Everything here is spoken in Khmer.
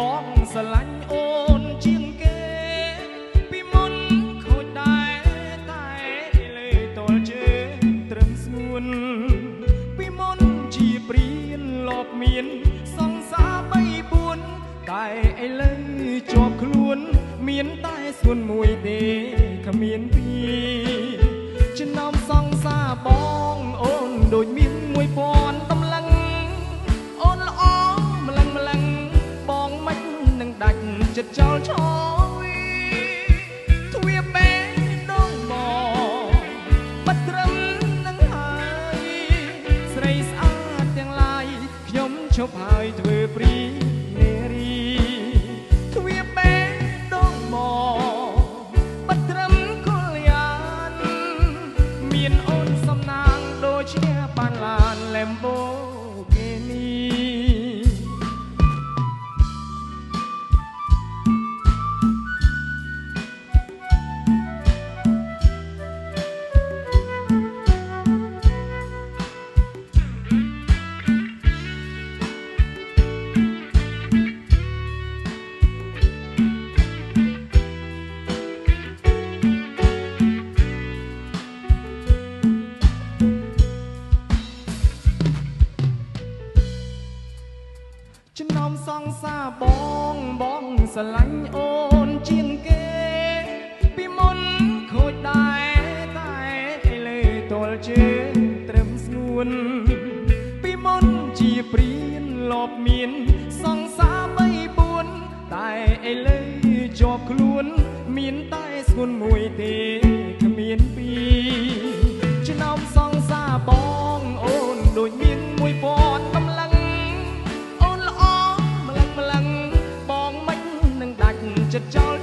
បងស្រឡាញ់អូនជាងគេពីមុនខូចដែរតែលើតលជើងត្រឹមស្ងួនពីមុនជាព្រៀនលបមានសង្សារ3 4តែឥឡូវជាប់ខ្លួនមានតែស្ងួនមួយទេគ្មានពីរចំណោមសង្សារបងអូនដូចមាន1000តម្លឹងអូនល្អម្លឹងម្លឹងបងមិននឹងដាច់ចិត្តចោលឆយទ្វាបេះដូងបងបាត់ត្រឹមនឹងហើយស្រីស្អាតទាំងឡាយខ្ញុំឈប់ហើយធ្វើព្រីនារីទ្វាបេះដូងបងបាត់ត្រឹមកុលយានមានអូនសំណាងដូចឈ្នះបានឡាន Lamborghini ចំណោមសង្សារបងស្រឡាញ់អូនជាងគេពីមុនខូចដែរតែឥឡូវតលជើងត្រឹមស្ងួនពីមុនជាព្រៀនលបមានសង្សារ3 4តែឥឡូវជាប់ខ្លួនមានតែស្ងួនមួយទេគ្មានពីរចំណោមសង្សារបងអូនដូចមាន1000តម្លឹងអូនល្អម្លឹងម្លឹងបងមិននឹងដាច់ចិត្តចោល